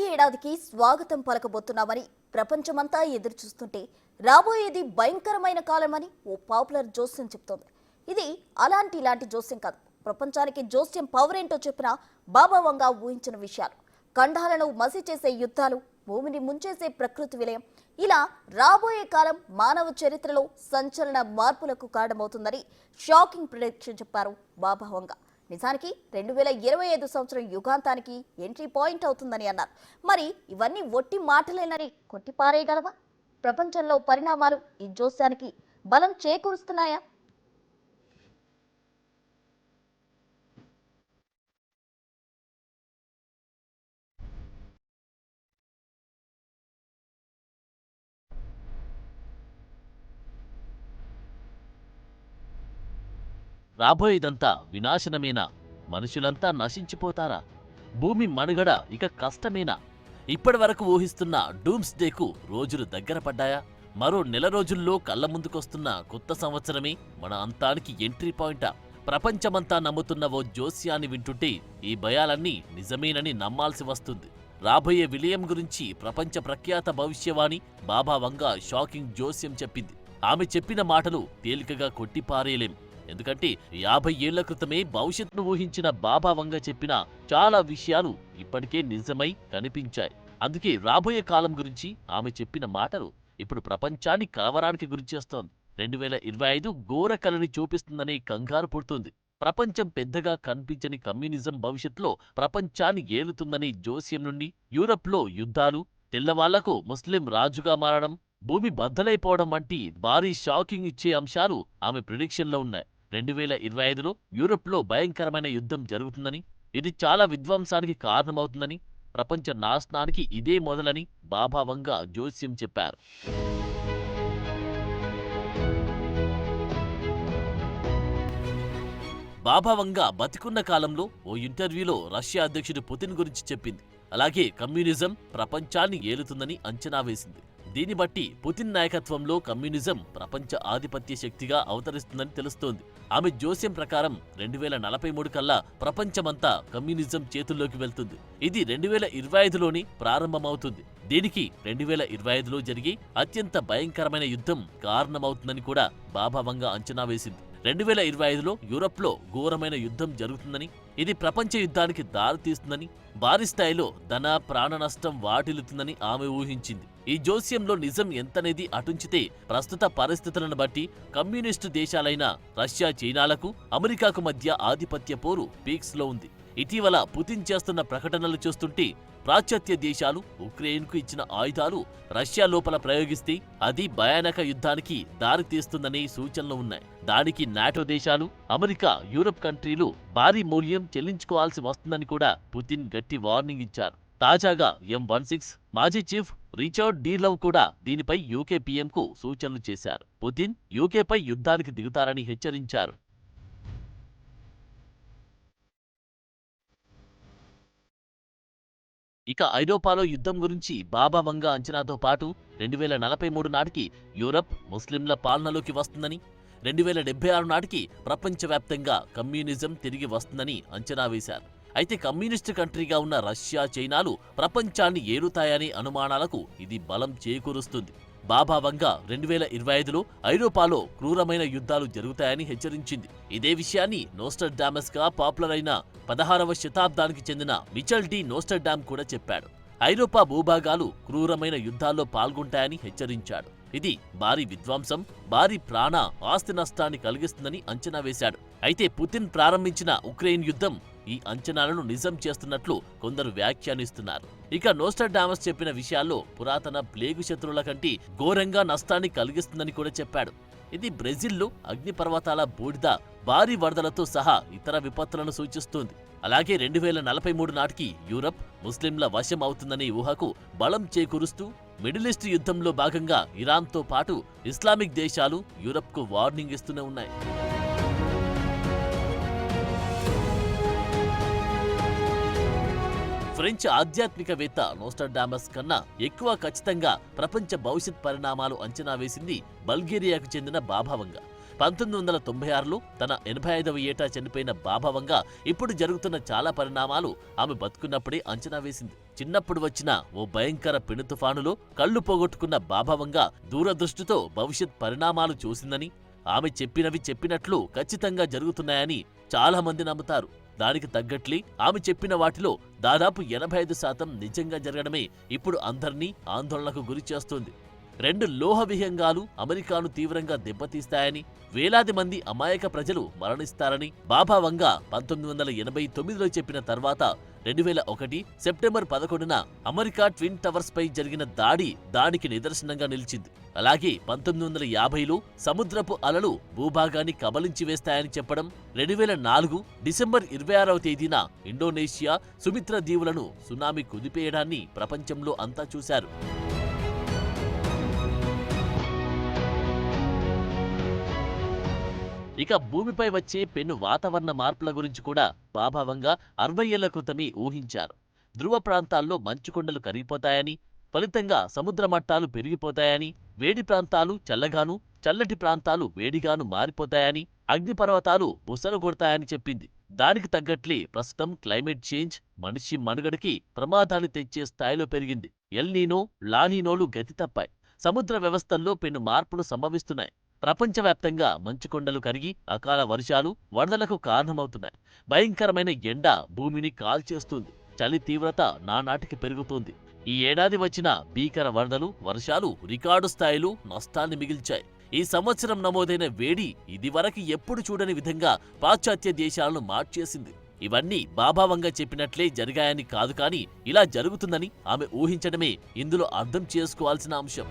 ఏడాదికి స్వాగతం పలకబోతున్నామని ప్రపంచమంతా ఎదురుచూస్తుంటే రాబోయేది భయంకరమైన కాలమని ఓ పాపులర్ జోస్యం చెప్తోంది. ఇది ఇలాంటి జోస్యం కాదు. ప్రపంచానికి జోస్యం పవర్ ఏంటో చెప్పిన బాబా వంగా ఊహించిన విషయాలు, ఖండాలను మసి చేసే యుద్ధాలు, భూమిని ముంచేసే ప్రకృతి విలయం, ఇలా రాబోయే కాలం మానవ చరిత్రలో సంచలన మార్పులకు కారణమవుతుందని షాకింగ్ ప్రిడిక్షన్ చెప్పారు బాబా వంగా. నిజానికి 2025 సంవత్సరం యుగాంతానికి ఎంట్రీ పాయింట్ అవుతుందని అన్నారు. మరి ఇవన్నీ ఒట్టి మాటలేనని కొట్టిపారేయగలవా? ప్రపంచంలో పరిణామాలు ఈ జోస్యానికి బలం చేకూరుస్తున్నాయా? రాబోయేదంతా వినాశనమేనా? మనుషులంతా నశించిపోతారా? భూమి మనుగడ ఇక కష్టమేనా? ఇప్పటి వరకు ఊహిస్తున్న డూమ్స్ డేకు రోజులు దగ్గర పడ్డాయా? మరో నెల రోజుల్లో కళ్ళ ముందుకొస్తున్న కొత్త సంవత్సరమే మన అంతానికి ఎంట్రీ పాయింటా? ప్రపంచమంతా నమ్ముతున్న ఓ జోస్యాన్ని వింటుంటే ఈ భయాలన్నీ నిజమేనని నమ్మాల్సి వస్తుంది. రాబోయే విలయం గురించి ప్రపంచ ప్రఖ్యాత భవిష్యవాణి బాబా వంగా షాకింగ్ జోస్యం చెప్పింది. ఆమె చెప్పిన మాటలు తేలికగా కొట్టిపారేయలేం. ఎందుకంటే 50 ఏళ్ల క్రితమే భవిష్యత్తును ఊహించిన బాబా వంగ చెప్పిన చాలా విషయాలు ఇప్పటికే నిజమై కనిపించాయి. అందుకే రాబోయే కాలం గురించి ఆమె చెప్పిన మాటలు ఇప్పుడు ప్రపంచాన్ని కలవరానికి గురిచేస్తోంది. 2025 ఘోర కలని చూపిస్తుందనే కంగారు పుడుతుంది. ప్రపంచం పెద్దగా కనిపించని కమ్యూనిజం భవిష్యత్తులో ప్రపంచాన్ని ఏలుతుందనే జోస్యం నుండి యూరప్లో యుద్ధాలు, తెల్లవాళ్లకు ముస్లిం రాజుగా మారడం, భూమి బద్దలైపోవడం వంటి భారీ షాకింగ్ ఇచ్చే అంశాలు ఆమె ప్రిడిక్షన్లో ఉన్నాయి. 2025లో యూరప్లో భయంకరమైన యుద్ధం జరుగుతుందని, ఇది చాలా విధ్వంసానికి కారణమవుతుందని, ప్రపంచ నాశనానికి ఇదే మొదలని బాబా వంగా జోస్యం చెప్పారు. బాబా వంగా బతికున్న కాలంలో ఓ ఇంటర్వ్యూలో రష్యా అధ్యక్షుడు పుతిన్ గురించి చెప్పింది. అలాగే కమ్యూనిజం ప్రపంచాన్ని ఏలుతుందని అంచనా వేసింది. దీన్ని బట్టి పుతిన్ నాయకత్వంలో కమ్యూనిజం ప్రపంచ ఆధిపత్య శక్తిగా అవతరిస్తుందని తెలుస్తోంది. ఆమె జోస్యం ప్రకారం 2043 కల్లా ప్రపంచమంతా కమ్యూనిజం చేతుల్లోకి వెళ్తుంది. ఇది 2025లోనే ప్రారంభమవుతుంది. దీనికి 2025లో జరిగే అత్యంత భయంకరమైన యుద్ధం కారణమవుతుందని కూడా బాబా వంగా అంచనా వేసింది. 2025లో యూరప్లో ఘోరమైన యుద్ధం జరుగుతుందని, ఇది ప్రపంచ యుద్ధానికి దారితీస్తుందని, భారీ స్థాయిలో ధన ప్రాణ నష్టం వాటిల్లుతుందని ఆమె ఊహించింది. ఈ జోస్యంలో నిజం ఎంతనేది అటుంచితే ప్రస్తుత పరిస్థితులను బట్టి కమ్యూనిస్టు దేశాలైన రష్యా, చైనాలకు, అమెరికాకు మధ్య ఆధిపత్య పోరు పీక్స్లో ఉంది. ఇటీవల పుతిన్ చేస్తున్న ప్రకటనలు చూస్తుంటే పాశ్చాత్య దేశాలు ఉక్రెయిన్కు ఇచ్చిన ఆయుధాలు రష్యా లోపల ప్రయోగిస్తే అది భయానక యుద్ధానికి దారితీస్తుందనే సూచనలు ఉన్నాయి. దానికి నాటో దేశాలు, అమెరికా, యూరప్ కంట్రీలు భారీ మూల్యం చెల్లించుకోవాల్సి వస్తుందని కూడా పుతిన్ గట్టి వార్నింగ్ ఇచ్చారు. తాజాగా M16 మాజీ చీఫ్ రిచర్డ్ డి లవ్ కూడా దీనిపై యూకే పీఎంకు సూచనలు చేశారు. పుతిన్ యూకేపై యుద్ధానికి దిగుతారని హెచ్చరించారు. ఇక ఐరోపాలో యుద్ధం గురించి బాబా వంగా అంచనాతో పాటు 2043 నాటికి యూరప్ ముస్లింల పాలనలోకి వస్తుందని, 2076 నాటికి ప్రపంచవ్యాప్తంగా కమ్యూనిజం తిరిగి వస్తుందని అంచనా వేశారు. అయితే కమ్యూనిస్టు కంట్రీగా ఉన్న రష్యా, చైనాలు ప్రపంచాన్ని ఏలుతాయనే అనుమానాలకు ఇది బలం చేకూరుస్తుంది. బాబా వంగా 2025లో ఐరోపాలో క్రూరమైన యుద్ధాలు జరుగుతాయని హెచ్చరించింది. ఇదే విషయాన్ని నోస్ట్రడామస్ గా పాపులర్ అయిన 16వ శతాబ్దానికి చెందిన మిచెల్ డి నోస్ట్రడామ్ కూడా చెప్పాడు. ఐరోపా భూభాగాలు క్రూరమైన యుద్ధాల్లో పాల్గొంటాయని హెచ్చరించాడు. ఇది భారీ విధ్వంసం, భారీ ప్రాణ ఆస్తి నష్టాన్ని కలిగిస్తుందని అంచనా వేశాడు. అయితే పుతిన్ ప్రారంభించిన ఉక్రెయిన్ యుద్ధం ఈ అంచనాలను నిజం చేస్తున్నట్లు కొందరు వ్యాఖ్యానిస్తున్నారు. ఇక నోస్ట్రడామస్ చెప్పిన విషయాల్లో పురాతన ప్లేగు శత్రువుల కంటే ఘోరంగా నష్టాన్ని కలిగిస్తుందని కూడా చెప్పాడు. ఇది బ్రెజిల్లో అగ్నిపర్వతాల బూడిద, భారీ వరదలతో సహా ఇతర విపత్తులను సూచిస్తోంది. అలాగే 2043 నాటికి యూరప్ ముస్లింల వశం అవుతుందనే ఊహకు బలం చేకూరుస్తూ మిడిల్ ఈస్ట్ యుద్ధంలో భాగంగా ఇరాన్తో పాటు ఇస్లామిక్ దేశాలు యూరప్కు వార్నింగ్ ఇస్తూనే ఉన్నాయి. ఫ్రెంచ్ ఆధ్యాత్మికవేత్త నోస్ట్రడామస్ కన్నా ఎక్కువ ఖచ్చితంగా ప్రపంచ భవిష్యత్ పరిణామాలు అంచనా వేసింది బల్గేరియాకు చెందిన బాబా వంగా. 1996లో తన 85వ ఏటా చనిపోయిన బాబా వంగ ఇప్పుడు జరుగుతున్న చాలా పరిణామాలు ఆమె బతుకున్నప్పుడే అంచనా వేసింది. చిన్నప్పుడు వచ్చిన ఓ భయంకర పెను తుఫానులో కళ్లు పోగొట్టుకున్న బాబా వంగ దూరదృష్టితో భవిష్యత్ పరిణామాలు చూసిందని, ఆమె చెప్పినవి చెప్పినట్లు ఖచ్చితంగా జరుగుతున్నాయని చాలా మంది నమ్ముతారు. దానికి తగ్గట్లే ఆమె చెప్పిన వాటిలో దాదాపు 85% నిజంగా జరగడమే ఇప్పుడు అందర్నీ ఆందోళనకు గురి చేస్తుంది. 2 లోహ విహంగాలు అమెరికాను తీవ్రంగా దెబ్బతీస్తాయని, వేలాది మంది అమాయక ప్రజలు మరణిస్తారని బాబా వంగ 1989లో చెప్పిన తర్వాత 2001 సెప్టెంబర్ 11న అమెరికా ట్విన్ టవర్స్ పై జరిగిన దాడి దానికి నిదర్శనంగా నిలిచింది. అలాగే 1950లో సముద్రపు అలలు భూభాగాన్ని కబలించి వేస్తాయని చెప్పడం, 2004 డిసెంబర్ 26వ తేదీన ఇండోనేషియా సుమిత్ర దీవులను సునామీ కుదిపేయడాన్ని ప్రపంచంలో అంతా చూశారు. ఇక భూమిపై వచ్చే పెను వాతావరణ మార్పుల గురించి కూడా బాబా వంగ 60 ఏళ్ల క్రితమే ఊహించారు. ధ్రువ ప్రాంతాల్లో మంచుకొండలు కరిగిపోతాయని, ఫలితంగా సముద్ర మట్టాలు పెరిగిపోతాయని, వేడి ప్రాంతాలు చల్లగాను, చల్లటి ప్రాంతాలు వేడిగాను మారిపోతాయని, అగ్నిపర్వతాలు బుసలు కొడతాయని చెప్పింది. దానికి తగ్గట్లే ప్రస్తుతం క్లైమేట్ చేంజ్ మనిషి మనుగడకి ప్రమాదాన్ని తెచ్చే స్థాయిలో పెరిగింది. ఎల్ నీనో, లానీనోలు గతి తప్పాయి. సముద్ర వ్యవస్థల్లో పెను మార్పులు సంభవిస్తున్నాయి. ప్రపంచవ్యాప్తంగా మంచుకొండలు కరిగి అకాల వర్షాలు, వరదలకు కారణమవుతున్నాయి. భయంకరమైన ఎండ భూమిని కాల్చేస్తుంది. చలి తీవ్రత నానాటికి పెరుగుతోంది. ఈ ఏడాది వచ్చిన భీకర వరదలు, వర్షాలు రికార్డు స్థాయిలో నష్టాన్ని మిగిల్చాయి. ఈ సంవత్సరం నమోదైన వేడి ఇదివరకు ఎప్పుడు చూడని విధంగా పాశ్చాత్య దేశాలను మార్చేసింది. ఇవన్నీ బాబా వంగ చెప్పినట్లే జరిగాయని కాదు, కానీ ఇలా జరుగుతుందని ఆమె ఊహించడమే ఇందులో అర్థం చేసుకోవాల్సిన అంశం.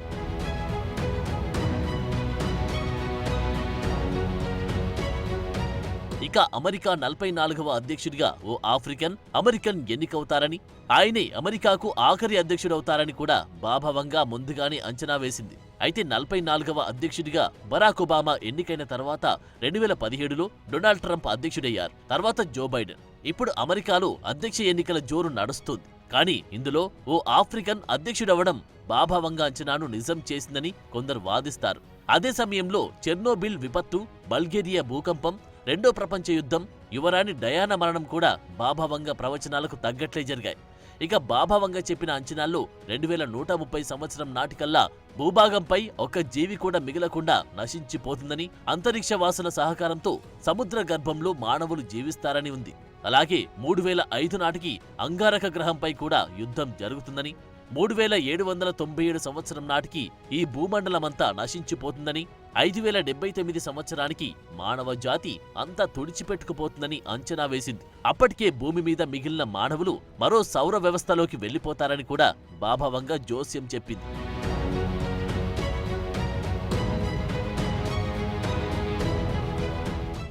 ఇక అమెరికా 44వ అధ్యక్షుడిగా ఓ ఆఫ్రికన్ అమెరికన్ ఎన్నికవుతారని, ఆయనే అమెరికాకు ఆఖరి అధ్యక్షుడవుతారని కూడా బాబా వంగ ముందుగానే అంచనా వేసింది. అయితే 44వ అధ్యక్షుడిగా బరాక్ ఒబామా ఎన్నికైన తర్వాత 2017లో డొనాల్డ్ ట్రంప్ అధ్యక్షుడయ్యారు. తర్వాత జో బైడెన్. ఇప్పుడు అమెరికాలో అధ్యక్ష ఎన్నికల జోరు నడుస్తోంది. కానీ ఇందులో ఓ ఆఫ్రికన్ అధ్యక్షుడవడం బాబా వంగ అంచనాను నిజం చేసిందని కొందరు వాదిస్తారు. అదే సమయంలో చెర్నోబిల్ విపత్తు, బల్గేరియా భూకంపం, రెండో ప్రపంచ యుద్ధం, యువరాణి డయానా మరణం కూడా బాబా వంగ ప్రవచనాలకు తగ్గట్లే జరిగాయి. ఇక బాబా వంగ చెప్పిన అంచనాల్లో 2130 సంవత్సరం నాటికల్లా భూభాగంపై ఒక్క జీవి కూడా మిగలకుండా నశించిపోతుందని, అంతరిక్ష వాసుల సహకారంతో సముద్ర గర్భంలో మానవులు జీవిస్తారని ఉంది. అలాగే 3005 నాటికి అంగారక గ్రహంపై కూడా యుద్ధం జరుగుతుందని, 3797 సంవత్సరం నాటికి ఈ భూమండలమంతా నశించిపోతుందని, 5079 సంవత్సరానికి మానవ జాతి అంతా తుడిచిపెట్టుకుపోతుందని అంచనా వేసింది. అప్పటికే భూమి మీద మిగిలిన మానవులు మరో సౌర వ్యవస్థలోకి వెళ్లిపోతారని కూడా బాబా వంగ జోస్యం చెప్పింది.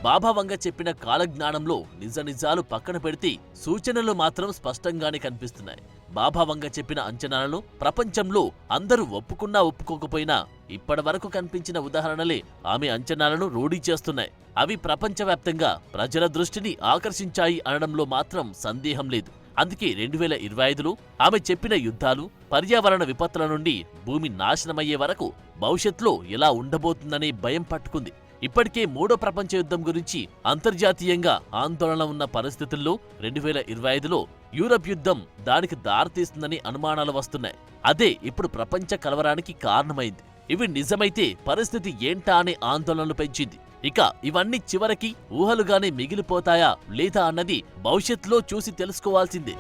బాబా వంగ చెప్పిన కాలజ్ఞానంలో నిజాలు పక్కన పెడితే సూచనలు మాత్రం స్పష్టంగానే కనిపిస్తున్నాయి. బాబా వంగ చెప్పిన అంచనాలను ప్రపంచంలో అందరూ ఒప్పుకున్నా ఒప్పుకోకపోయినా ఇప్పటివరకు కనిపించిన ఉదాహరణలే ఆమె అంచనాలను రూఢీ చేస్తున్నాయి. అవి ప్రపంచవ్యాప్తంగా ప్రజల దృష్టిని ఆకర్షించాయి అనడంలో మాత్రం సందేహం లేదు. అందుకే 2025లో ఆమె చెప్పిన యుద్ధాలు, పర్యావరణ విపత్తుల నుండి భూమి నాశనమయ్యే వరకు భవిష్యత్తులో ఎలా ఉండబోతుందనే భయం పట్టుకుంది. ఇప్పటికే మూడో ప్రపంచ యుద్ధం గురించి అంతర్జాతీయంగా ఆందోళన ఉన్న పరిస్థితుల్లో 2025లో యూరప్ యుద్ధం దానికి దారితీస్తుందని అనుమానాలు వస్తున్నాయి. అదే ఇప్పుడు ప్రపంచ కలవరానికి కారణమైంది. ఇవి నిజమైతే పరిస్థితి ఏంటా అనే ఆందోళనలు పెంచింది. ఇక ఇవన్నీ చివరికి ఊహలుగానే మిగిలిపోతాయా లేదా అన్నది భవిష్యత్తులో చూసి తెలుసుకోవాల్సిందే.